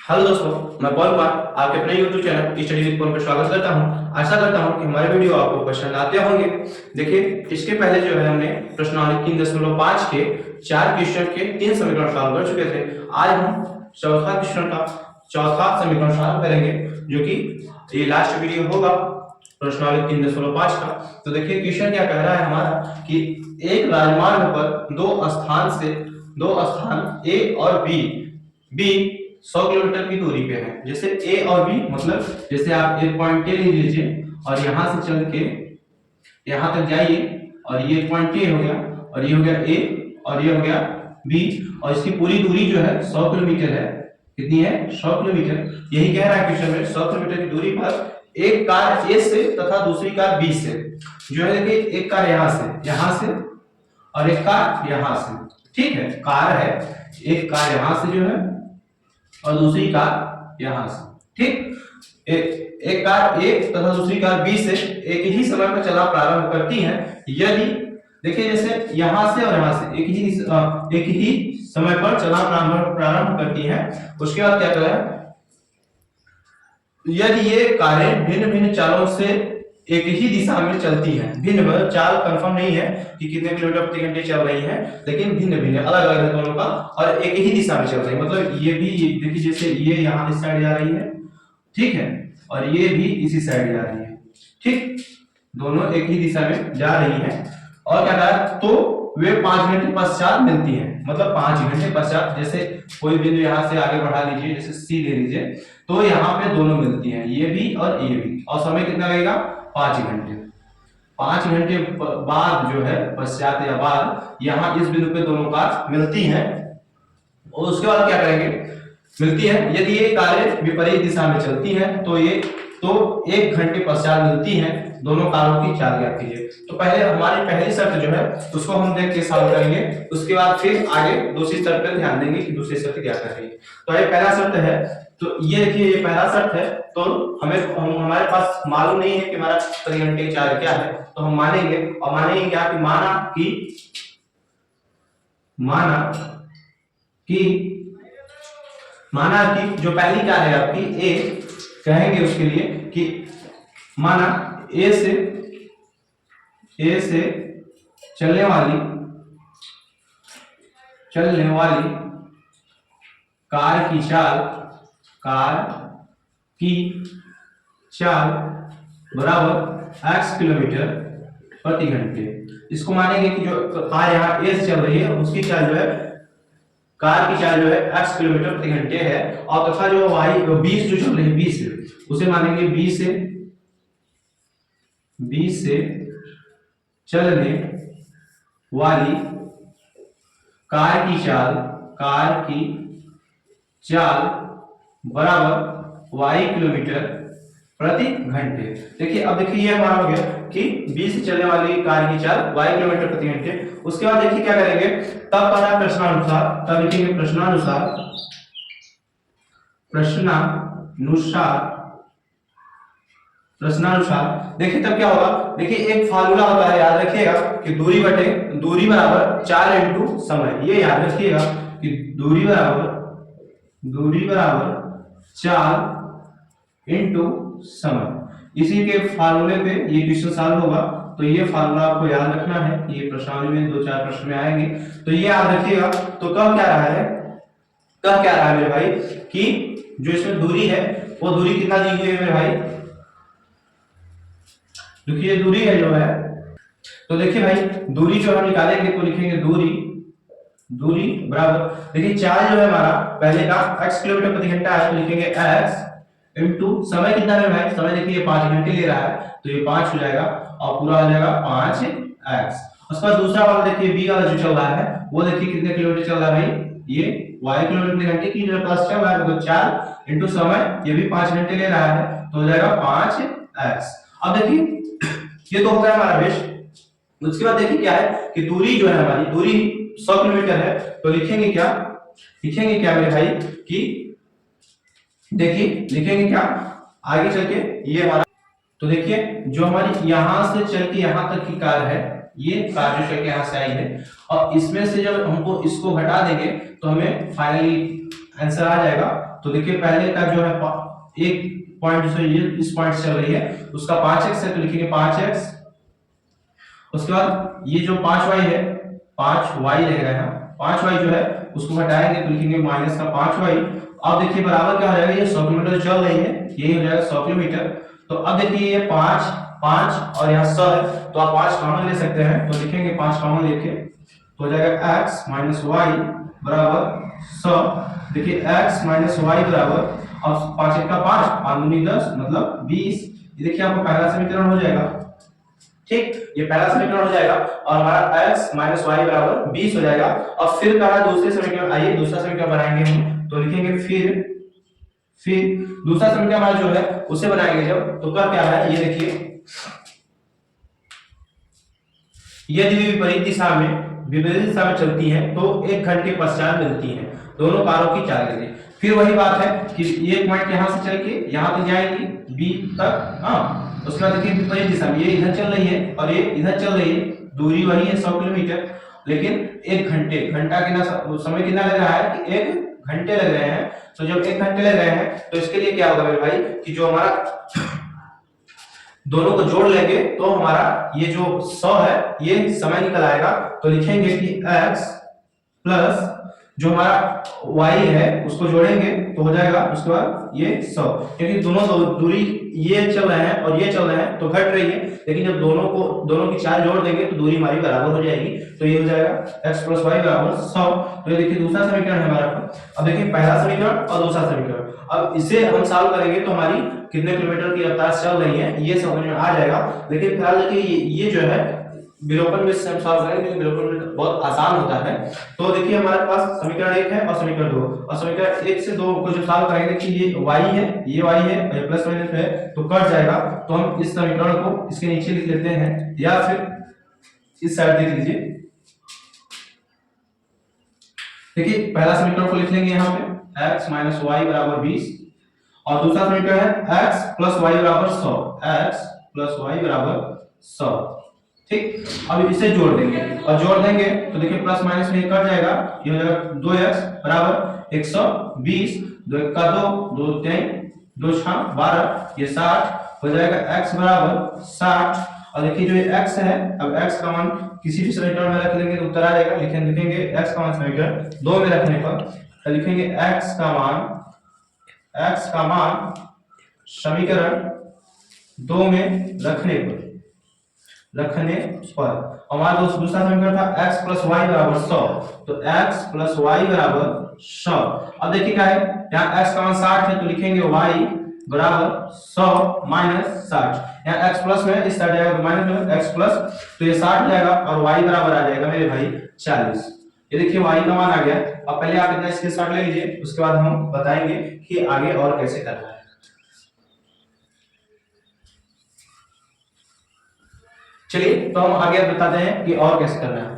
Hello दोस्तों, मैं पवन कुमार आपके अपने YouTube चैनल स्टडी विद पवन पर स्वागत करता हूं। आशा करता हूं कि हमारे वीडियो आपको पसंद आते होंगे। देखिए, इसके पहले जो है हमने प्रश्नावली 3.5 के 4 क्वेश्चन के 3 समीकरण सॉल्व कर चुके थे। आज हम चौथा क्वेश्चन का चौथा समीकरण सॉल्व करेंगे, जो कि ये लास्ट वीडियो होगा प्रश्नावली 3.5 का। तो देखिए क्वेश्चन क्या कह रहा है हमारा कि एक राजमार्ग पर दो स्थान ए और बी 100 किलोमीटर की दूरी पे है। जैसे ए और बी मतलब जैसे आप एक पॉइंट ए ले लीजिए और यहां से चल के यहां तक जाइए, और ये पॉइंट ए हो गया, और ये हो गया ए, और ये हो गया बी, और इसकी पूरी दूरी जो है 100 किलोमीटर है। कितनी है? 100 किलोमीटर। यही कह रहा है क्वेश्चन में, 100 किलोमीटर की दूरी पर एक कार ए से तथा दूसरी कार बी से जो है, देखिए एक कार यहां से और एक कार यहां से, ठीक है, कार है, एक कार यहां से जो है और दूसरी कार यहां से, ठीक। एक कार ए तथा दूसरी कार बी से एक ही समय पर चलना प्रारंभ करती हैं। यदि देखिए जैसे यहां से और यहां से एक ही समय पर चलना प्रारंभ करती हैं, उसके बाद क्या करें, यदि ये कारें भिन्न भिन्न चालों से एक ही दिशा में चलती हैं, भिन्न मतलब चाल कंफर्म नहीं है कि कितने किलोमीटर प्रति घंटे चल रही हैं, लेकिन भिन्न भिन्न अलग अलग है दोनों का, और एक ही दिशा में चल रही है। मतलब ये भी देखिए जैसे ये यहाँ इस साइड जा रही है, ठीक है, और ये भी इसी साइड जा रही है, ठीक, दोनों एक ही दिशा में जा रही हैं। और क्या कहा, तो वे 5 घंटे पश्चात मिलती हैं। मतलब 5 घंटे पश्चात, जैसे कोई बिंदु यहाँ से आगे बढ़ा लीजिए, जैसे सी ले लीजिए, तो यहाँ पे दोनों मिलती हैं, ये भी और ये भी, और समय कितना लगेगा? 5 घंटे। 5 घंटे बाद जो है, पश्चात या बाद, यहाँ इस बिंदु पे दोनों कार मिलती हैं। और उसके बाद क्या करेंगे, मिलती है, यदि ये कारें विपरीत दिशा में चलती हैं तो 1 घंटे पश्चात मिलती हैं। दोनों कारों की चाल ज्ञात कीजिए। तो पहले हमारी पहली शर्त जो है उसको हम देख के सॉल्व करेंगे, उसके बाद फिर आगे दूसरी शर्त पर ध्यान देंगे कि दूसरी शर्त क्या कर रही है। तो ये पहला शर्त है, तो ये देखिए ये पहला शर्त है, तो हमारे पास मालूम नहीं है कि हमारा प्रति घंटे की चाल क्या है, तो हम मानेंगे क्या कि माना कि जो पहली कार है आपकी ए, कहेंगे उसके लिए कि माना ए से चलने वाली कार की चाल बराबर x किलोमीटर प्रति घंटे। इसको मानेंगे कि जो कार यहाँ ए से चल रही है उसकी चाल जो है, कार की चाल जो है x किलोमीटर प्रति घंटे है, और तथा जो y 20 जो चल रही है b से, उसे मानेंगे b से चलने वाली कार की चाल बराबर y किलोमीटर प्रति घंटे। देखिए अब देखिए ये हमारा हो गया कि 20 से चलने वाली कार की चाल y किलोमीटर प्रति घंटे। उसके बाद देखिए क्या करेंगे, तब पढ़ा प्रश्नानुसार, तब लिखेंगे प्रश्नानुसार। देखिए तब क्या होगा, देखिए एक फार्मूला होता है, याद रखिएगा कि दूरी बराबर 4 इंटू समय। ये याद रखिएगा कि दूरी बराबर 4 इंटू समय। इसी के फार्मूले पे ये क्वेश्चन सॉल्व होगा। तो ये फार्मूला आपको याद रखना है, ये प्रश्नावली में 2-4 प्रश्न में आएंगे, तो ये याद रखिएगा। तो कह क्या रहा है मेरे भाई कि जो इसमें दूरी है वो दूरी कितना दी हुई है मेरे भाई, देखिए दूरी है जो है, तो देखिए भाई दूरी जो हम निकालेंगे तो लिखेंगे दूरी बराबर, देखिए चाल जो है हमारा पहले का x किलोमीटर प्रति घंटा है, तो लिखेंगे x इंटू समय कितना है भाई, समय देखिए 5 घंटे ले रहा है, तो ये 5 हो जाएगा और पूरा हो जाएगा 5x। उसके बाद दूसरा वाला देखिए b वाला जो चल रहा है वो देखिए कितने किलोमीटर चल रहा है भाई, ये y किलोमीटर प्रति घंटे की जो प्लस चल रहा है, तो 4 इंटू समय, ये भी 5 घंटे ले रहा है, तो हो जाएगा 5x। अब देखिए ये तो हो गया हमारा बेस। उसके बाद देखिए क्या है कि दूरी जो है हमारी, दूरी 100 किलोमीटर है, तो लिखेंगे क्या मेरे भाई कि देखिए लिखेंगे क्या आगे चल के ये हमारा, तो देखिए जो हमारी यहां से चल के यहां तक की कार है, ये कार जो चल के यहाँ से आई है, और इसमें से जब हमको इसको घटा देंगे तो हमें फाइनली आंसर आ जाएगा। तो देखिए पहले का जो है एक पॉइंट जो ये इस पॉइंट से चल रही है उसका 5x है, तो लिखेंगे 5x। उसके बाद ये जो 5y है 5y रहेगा यहाँ, 5y जो है उसको घटाएंगे तो लिखेंगे माइनस का 5y। अब देखिए बराबर क्या हो जाएगा, ये 100 किलोमीटर चल रही है, यही हो जाएगा 100 किलोमीटर। तो अब देखिए ये 5 5 और यहाँ 100 है, तो आप 5 कॉमन ले सकते हैं, तो लिखेंगे 5 कॉमन लेके तो हो जाएगा x माइनस वाई बराबर 100। देखिए x माइनस वाई बराबर, अब 5 का 5 और 10 मतलब 20। ये देखिए आपको पहला समीकरण हो जाएगा, ठीक, ये पहला समीकरण हो जाएगा और हमारा x माइनस वाई बराबर 20 हो जाएगा। और फिर कहा दूसरे समीकरण, आइए दूसरा समीकरण बनाएंगे हम, तो लिखेंगे फिर दूसरा समीकरण हमारा जो है उसे बनाएंगे जब, तो कर क्या है ये देखिए, यदि विपरीत दिशा में चलती हैं तो 1 घंटे पश्चात मिलती हैं दोनों कारों की चालगति। फिर वही बात है कि ये पॉइंट यहां से चल के यहां तक जाएगी बी तक, हाँ, उसके बाद देखिए विपरीत दिशा में ये इधर चल रही है और ये इधर चल रही है, दूरी वही है 100 किलोमीटर, लेकिन 1 घंटे, घंटा कितना समय कितना लग रहा है कि 1 घंटे लग रहे हैं। तो जब 1 घंटे लग रहे हैं तो इसके लिए क्या होगा मेरे भाई कि जो हमारा दोनों को जोड़ लेंगे तो हमारा ये जो 100 है ये समय निकल आएगा। तो लिखेंगे कि x प्लस जो हमारा y है उसको जोड़ेंगे तो हो जाएगा उसके बाद ये 100, क्योंकि दोनों दूरी ये चल रहे हैं और ये चल रहे हैं तो घट रही है, लेकिन जब दोनों की चार जोड़ देंगे तो दूरी हमारी बराबर हो जाएगी। तो ये हो जाएगा x प्लस वाई बराबर 100। तो ये देखिए दूसरा समीकरण है हमारा। अब देखिए पहला समीकरण और दूसरा समीकरण, अब इसे हम सॉल्व करेंगे तो हमारी कितने किलोमीटर की रफ्तार चल रही है ये समझ में आ जाएगा। लेकिन फिलहाल देखिए ये जो है विलोपन में हम सॉल्व करेंगे, क्योंकि विलोपन में बहुत आसान होता है। तो देखिए हमारे पास समीकरण 1 है और समीकरण 2, और समीकरण 1 से 2 को जब सॉल्व करेंगे कि ये y है, ये y है और ये प्लस माइनस है तो कट जाएगा। तो हम इस समीकरण को इसके नीचे लिख लेते हैं, या फिर इस साइड देख लीजिए। देखिए पहला समीकरण को लिख लेंगे यहाँ पे x माइनस वाई बराबर 20, और दूसरा समीकरण है x प्लस वाई बराबर 100, x प्लस वाई बराबर 100, ठीक। अब इसे जोड़ देंगे और जोड़ देंगे तो देखिए प्लस माइनस में कट जाएगा, ये हो जाएगा 2x बराबर 120, 2 1 का 2, 2 3, 2 6 12, ये 60 हो जाएगा, x बराबर 60। और देखिए जो ये x है, अब x का मान किसी भी समीकरण में रख लेंगे तो उत्तर आ जाएगा। लिखेंगे x का मान समीकरण 2 में रखने पर लिखेंगे x का मान समीकरण 2 में रखने पर हमारा दूसरा समीकरण था x प्लस वाई बराबर 100, तो x प्लस वाई बराबर 100। अब देखिए क्या है, यहाँ x का मान 60 है तो लिखेंगे y बराबर 100 माइनस 60, यहाँ x प्लस में इस साइड जाएगा तो माइनस में x प्लस, तो ये 60 जाएगा और y बराबर आ जाएगा मेरे भाई 40। ये देखिए y का मान आ गया। अब पहले आप इतना स्क्रीनशॉट ले लीजिए, उसके बाद हम बताएंगे कि आगे और कैसे करना है। चलिए तो हम आगे बताते हैं कि और कैसे करना है।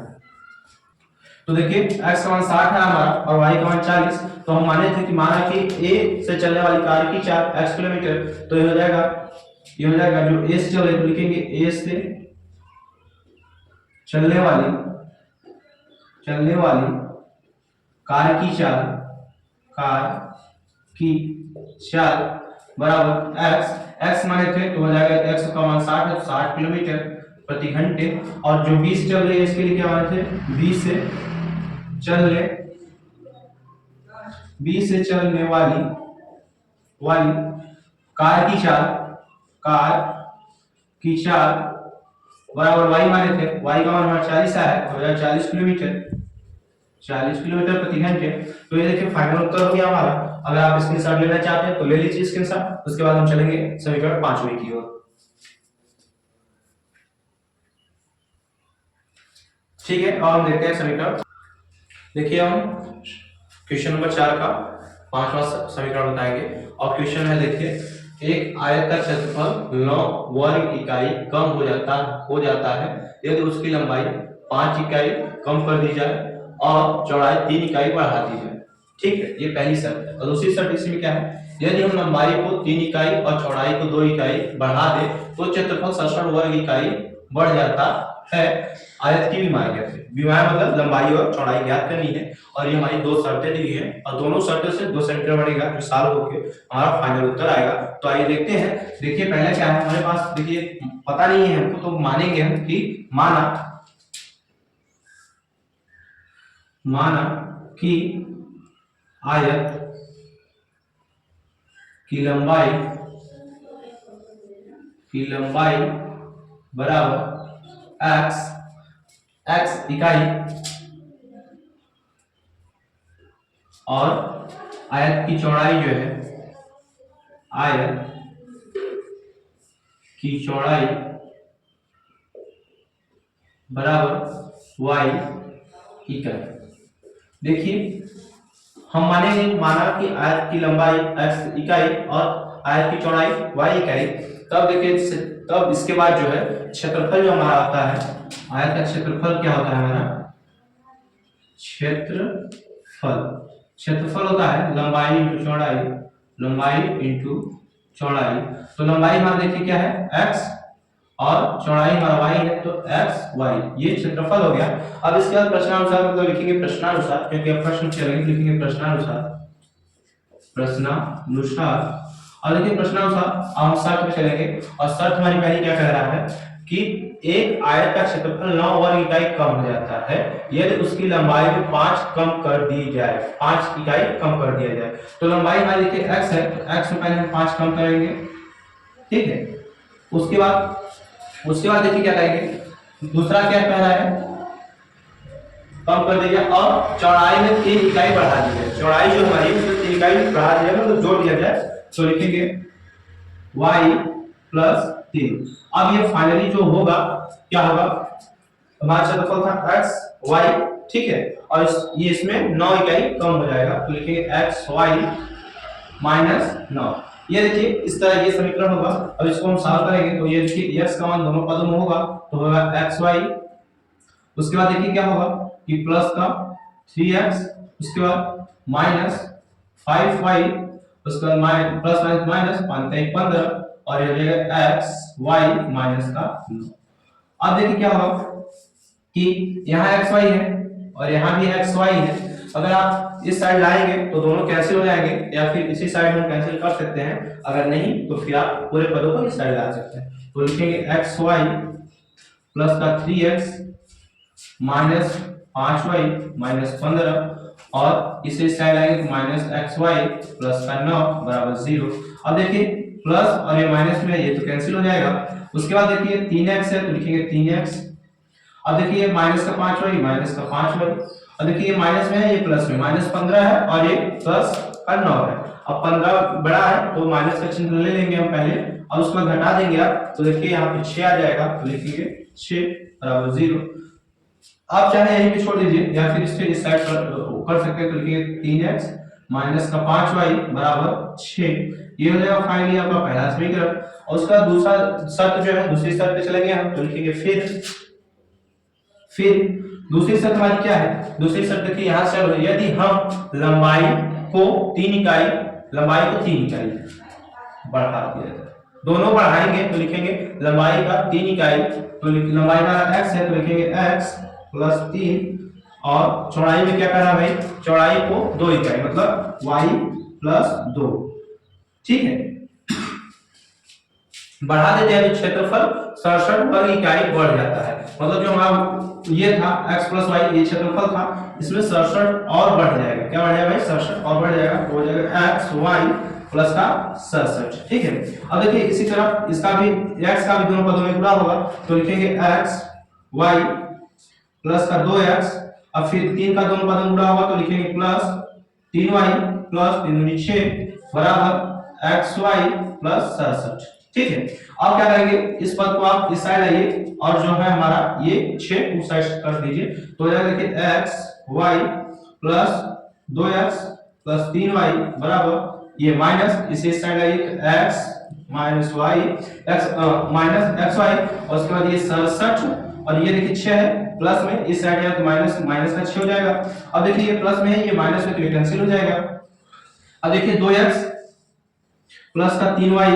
तो देखिए x का मान 60 है हमारा और y का मान 40, तो हम माने थे कि माना कि a से चलने वाली कार की चाल x किलोमीटर, तो ये हो जाएगा जो a से चल रही, तो लिखेंगे a से चलने वाली कार की चाल बराबर x माने थे तो हो जाएगा x का मान 60 है तो 60 किलोमीटर प्रति घंटे, और जो 20 चल रही है इसके लिए क्या माने थे 20 से चलने वाली कार की चाल बराबर y माने थे, y का मान हमारा 40 है, हो जाएगा 40 किलोमीटर प्रति घंटे। तो ये देखिए फाइनल उत्तर हो गया हमारा। अगर आप स्क्रीनशॉट लेना चाहते हैं तो ले लीजिए स्क्रीनशॉट, उसके बाद हम चलेंगे समीकरण 5वें की ओर। ठीक है, और हम देखते हैं समीकरण। देखिए हम क्वेश्चन नंबर 4 का 5वां समीकरण बताएंगे, और क्वेश्चन है देखिए, एक आयत का क्षेत्रफल 9 वर्ग इकाई कम हो जाता है यदि उसकी लंबाई 5 इकाई कम कर दी जाए और चौड़ाई 3 इकाई बढ़ा दी जाए। ठीक है, ये पहली शर्त है। और दूसरी शर्त इसमें क्या है, यदि हम लंबाई को 3 इकाई और चौड़ाई को 2 इकाई बढ़ा दे तो क्षेत्रफल 67 वर्ग इकाई बढ़ जाता है आयत की विमाएं कैसे, विमाएं मतलब लंबाई और चौड़ाई ज्ञात करनी है। और ये हमारी दो शर्तें दी है और दोनों शर्तों से 2 सेंटीमीटर बढ़ेगा जो साल होके हमारा फाइनल उत्तर आएगा। तो आइए देखते हैं। देखिए पहले क्या है हमारे पास, देखिए पता नहीं है हमको तो मानेंगे हम कि माना कि आयत की लंबाई बराबर x इकाई और आयत की चौड़ाई जो है, आयत की चौड़ाई बराबर y इकाई। देखिए हम माना कि आयत की लंबाई x इकाई और आयत की चौड़ाई y इकाई। तब देखिए तब इसके बाद जो है क्षेत्रफल जो हमारा आता है, आयत का क्षेत्रफल क्या होता है हमारा, क्षेत्रफल होता है लंबाई इंटू चौड़ाई। तो लंबाई हमारा देखिए क्या है x और चौड़ाई हमारा y है, तो x y ये क्षेत्रफल हो गया। अब इसके बाद प्रश्नानुसार मतलब लिखेंगे प्रश्नानुसार, क्योंकि अब प्रश्न चलेंगे, लिखेंगे प्रश्नानुसार। और देखिए प्रश्नानुसार हम शर्त में चलेंगे और शर्त हमारी पहली क्या कह रहा है कि एक आयत का क्षेत्रफल 9 वर्ग इकाई कम हो जाता है यदि उसकी लंबाई में 5 कम कर दी जाए, 5 इकाई कम कर दिया जाए। तो लंबाई हमारी देखिए x है, तो x में पहले हम 5 कम करेंगे, ठीक है। उसके बाद देखिए क्या करेंगे, दूसरा क्या कह रहा है, कम कर दिया और चौड़ाई में 3 इकाई बढ़ा दी जाए। चौड़ाई जो हमारी उसमें 3 इकाई बढ़ा दिया जाए, मतलब जोड़ दिया जाए। तो लिखेंगे y प्लस 3। अब ये फाइनली जो होगा क्या होगा, हमारा क्षेत्रफल था x y, ठीक है, और ये इसमें 9 इकाई कम हो जाएगा। तो लिखेंगे x y माइनस 9। ये देखिए इस तरह ये समीकरण होगा। अब इसको हम सॉल्व करेंगे तो ये देखिए x का मान दोनों पदों में होगा, तो होगा xy। उसके बाद देखिए क्या होगा कि प्लस का 3x, उसके बाद माइनस 5y, उसके बाद प्लस माइनस 15 और ये हो जाएगा x y माइनस का 9। अब देखिए क्या होगा कि यहाँ x y है और यहाँ भी x y है। अगर आप इस साइड लाएंगे तो दोनों कैंसिल हो जाएंगे, या फिर इसी साइड हम कैंसिल कर सकते हैं। अगर नहीं तो फिर आप पूरे पदों को इस साइड ला सकते हैं। तो लिखेंगे x y प्लस का 3x माइनस 5y माइनस 15 और इसे इस साइड लाएंगे तो माइनस xy प्लस का 9 बराबर 0। अब देखिए प्लस और ये माइनस में ये तो कैंसिल हो जाएगा। उसके बाद देखिए 3x है तो लिखेंगे 3x। अब देखिए माइनस का 5y माइनस का 5y, और देखिए ये माइनस में है ये प्लस में, माइनस 15 है और ये प्लस का 9 है। अब 15 बड़ा है तो माइनस का चिन्ह ले लेंगे हम पहले और उसमें घटा देंगे आप, तो देखिए यहाँ पे 6 आ जाएगा। तो लिखेंगे 6 बराबर 0। आप चाहे यहीं पे छोड़ दीजिए या फिर इससे इस साइड पर कर सकते हैं। तो लिखेंगे 3x माइनस का 5y बराबर 6। ये हो जाएगा फाइनली आपका पहला समीकरण। और उसका दूसरा शर्त जो है, दूसरी शर्त पे चलेंगे हम, तो लिखेंगे फिर दूसरी शर्त हमारी क्या है, दूसरी शर्त देखिए यहाँ से यदि हम लंबाई को 3 इकाई बढ़ा दिया जाए, दोनों बढ़ाएंगे तो लिखेंगे लंबाई का 3 इकाई। तो लंबाई हमारा x है तो लिखेंगे x प्लस 3 और चौड़ाई में क्या करना भाई, चौड़ाई को 2 इकाई मतलब y प्लस 2, ठीक है। बढ़ा देते हैं तो क्षेत्रफल 67 वर्ग इकाई बढ़ जाता है। मतलब जो हमारा ये था x प्लस y ये क्षेत्रफल था, इसमें 67 और बढ़ जाएगा। क्या बढ़ जाएगा भाई, 67 और बढ़ जाएगा, तो हो जाएगा x y प्लस का 67, ठीक है। अब देखिए इसी तरह इसका भी x का भी दोनों पदों में गुणा होगा, तो लिखेंगे x y प्लस का 2x। अब फिर 3 का दोनों पदों में गुणा होगा तो लिखेंगे प्लस 3y प्लस 3 दूनी 6 बराबर xy प्लस 67, ठीक है। अब क्या करेंगे, इस पद को आप इस साइड आइए और जो है हमारा ये 6 उस साइड कर दीजिए, तो हो जाएगा कि x y plus 2x plus 3y बराबर ये माइनस इसे इस साइड आइए x minus y x minus xy और उसके बाद ये 67 और ये देखिए 6 है प्लस में, इस साइड है तो माइनस का 6 हो जाएगा। अब देखिए ये प्लस में है ये माइनस में तो ये कैंसिल हो जाएगा। अब देखिए 2x प्लस का 3y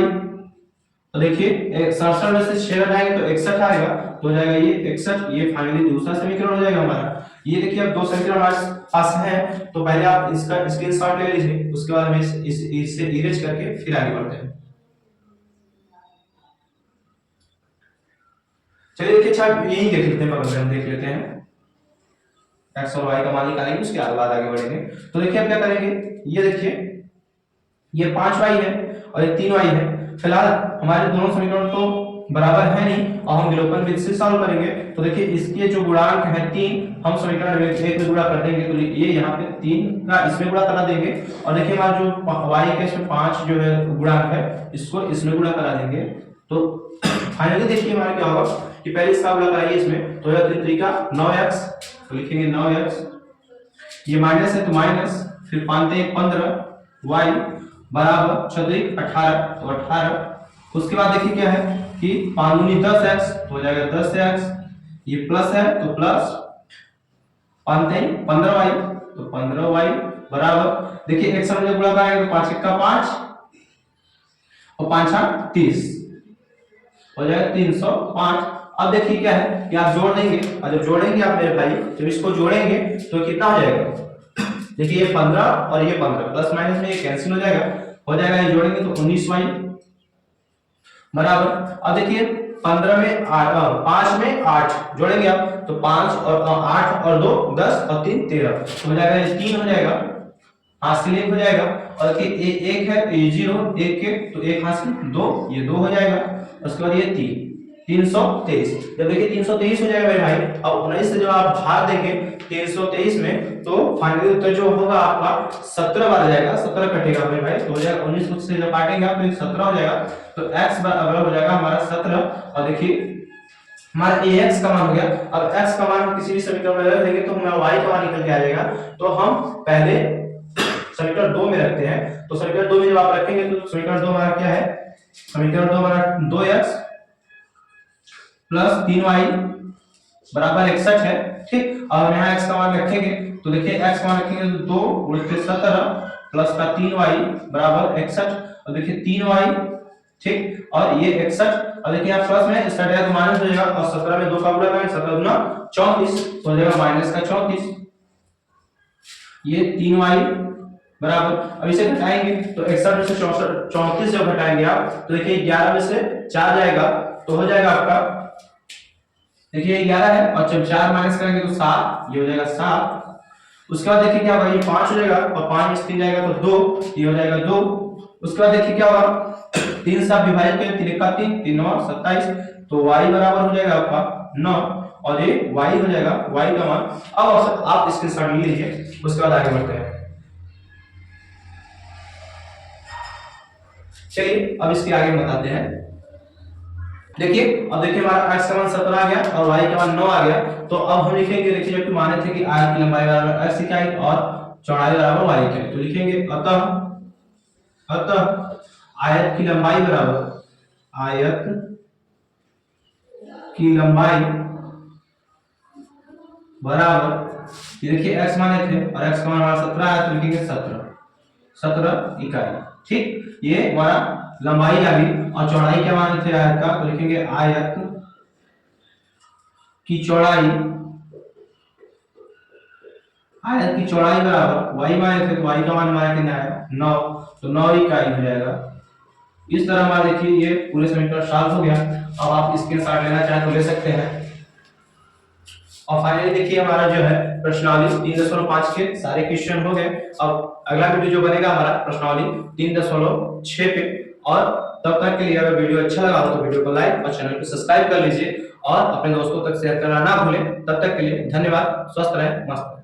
तो देखिए 67 में से 6 घटाएंगे तो 61 आएगा, तो हो जाएगा ये 61। ये फाइनली दूसरा समीकरण हो जाएगा हमारा। ये देखिए अब दो समीकरण हमारे पास है, तो पहले आप इसका स्क्रीनशॉट ले लीजिए, उसके बाद हम इसे इरेज करके फिर आगे बढ़ते हैं। चलिए देखिए, अच्छा यही देख लेते हैं, बगल में हम देख लेते हैं x और y का मान निकालेंगे, उसके बाद आगे बढ़ेंगे। तो देखिए अब क्या करेंगे, ये देखिए ये 5y है और ये 3y है। फिलहाल हमारे दोनों समीकरण तो बराबर है नहीं और हम विलोपन विधि से सॉल्व करेंगे। तो देखिए इसके जो गुणांक है 3, हम समीकरण में 1 में गुणा कर देंगे, तो ये यहाँ पे 3 का इसमें गुणा करा देंगे, और देखिए हमारा जो y का इसमें 5 जो है गुणांक है, इसको इसमें गुणा करा देंगे। तो फाइनली देखिए हमारा क्या होगा कि पहले इसका गुणा कराइए इसमें, तो यह 3 का 9x, तो लिखेंगे 9x, ये माइनस है तो माइनस, फिर 5 15 y बराबर 6 18, तो 18। उसके बाद देखिए क्या है कि 5 दूनी 10x, तो हो जाएगा 10x, ये प्लस है तो प्लस 5 15y, तो 15y बराबर, देखिए एक समय गुणा करेंगे तो 5 1 5 और 5 6 30, हो जाएगा 305। अब देखिए क्या है कि आप जोड़ देंगे, और जब जोड़ेंगे आप मेरे भाई, जब इसको जोड़ेंगे तो कितना हो जाएगा, देखिए ये 15 और ये 15 प्लस माइनस में ये कैंसिल हो जाएगा, ये जोड़ेंगे तो 19y बराबर। अब देखिए 15 में 5 में 8 जोड़ेंगे आप, तो 5 और 8 और 2 10 और 3 13, तो हो जाएगा ये 3 हो जाएगा, हासिल 1 हो जाएगा, और देखिए एक है तो ये 0 1 1, तो 1 हासिल 2, ये 2 हो जाएगा, उसके बाद ये 323। जब देखिए 323 हो जाएगा मेरे भाई, अब 19 से जब आप भाग देंगे 323 में, तो फाइनली उत्तर जो होगा आपका 17 बार जाएगा, 17 कटेगा मेरे भाई, तो हो जाएगा 19 से जब काटेंगे आप तो 17 हो जाएगा, तो x बराबर हो जाएगा हमारा 17। और देखिए हमारा ax का मान हो गया। अब x का मान किसी भी समीकरण में रख देंगे तो हमारा y का मान निकल के आ जाएगा। तो हम पहले समीकरण 2 में रखते हैं, तो समीकरण 2 में जब आप रखेंगे तो समीकरण 2 हमारा क्या है, समीकरण 2 हमारा 2x प्लस 3y बराबर 61 है, ठीक। और यहाँ x का मान रखेंगे, तो देखिए x का मान रखेंगे तो 2 गुणित 17 प्लस का 3y बराबर 61, और देखिए 3y, ठीक, और ये 61, और देखिए आप प्लस में इसका डायरेक्ट माइनस हो जाएगा, और 17 में 2 का गुणा करेंगे 17 दूना 34, तो हो जाएगा माइनस का 34, ये 3y बराबर। अब इसे घटाएंगे तो 61 में से 34 जब घटाएंगे आप, तो देखिए 11 में से 4 जाएगा, तो हो जाएगा आपका, देखिए 11 है और जब 4 माइनस करेंगे तो 7, ये हो जाएगा 7। उसके बाद देखिए क्या होगा, ये 5 हो जाएगा और 5 में से 3 जाएगा तो 2, ये हो जाएगा 2। उसके बाद देखिए क्या होगा, 3 से आप विभाजित करें, 3 का 3 3 9 27, तो y बराबर हो जाएगा आपका 9, और ये y हो जाएगा, y का मान। अब आप स्क्रीनशॉट ले लीजिए, उसके बाद आगे बढ़ते हैं। चलिए अब इसके आगे बताते हैं। देखिए अब देखिए हमारा x का मान 17 आ गया और y का मान 9 आ गया, तो अब हम लिखेंगे, देखिए जब माने थे कि आयत की लंबाई बराबर x इकाई और चौड़ाई बराबर y इकाई, तो लिखेंगे अतः आयत की लंबाई बराबर, आयत की लंबाई बराबर, ये देखिए x माने थे और x का मान हमारा 17 आया, तो लिखेंगे 17 इकाई, ठीक। ये हमारा लंबाई आ गई, और चौड़ाई क्या मान थे आयत का, तो लिखेंगे आयत की चौड़ाई, आयत की चौड़ाई बराबर y माने थे, तो y का मान हमारा कितना है 9, तो 9 इकाई हो जाएगा। इस तरह हमारा देखिए ये पूरे समीकरण सॉल्व हो गया। अब आप इसके साथ लेना चाहें तो ले सकते हैं। और फाइनली देखिए हमारा जो है प्रश्नावली 3.5 के सारे क्वेश्चन हो गए। अब अगला वीडियो जो बनेगा हमारा प्रश्नावली 3.6 पे, और तब तक के लिए अगर वीडियो अच्छा लगा हो तो वीडियो को लाइक और चैनल को सब्सक्राइब कर लीजिए, और अपने दोस्तों तक शेयर करना ना भूलें। तब तक के लिए धन्यवाद, स्वस्थ रहें, मस्त रहें।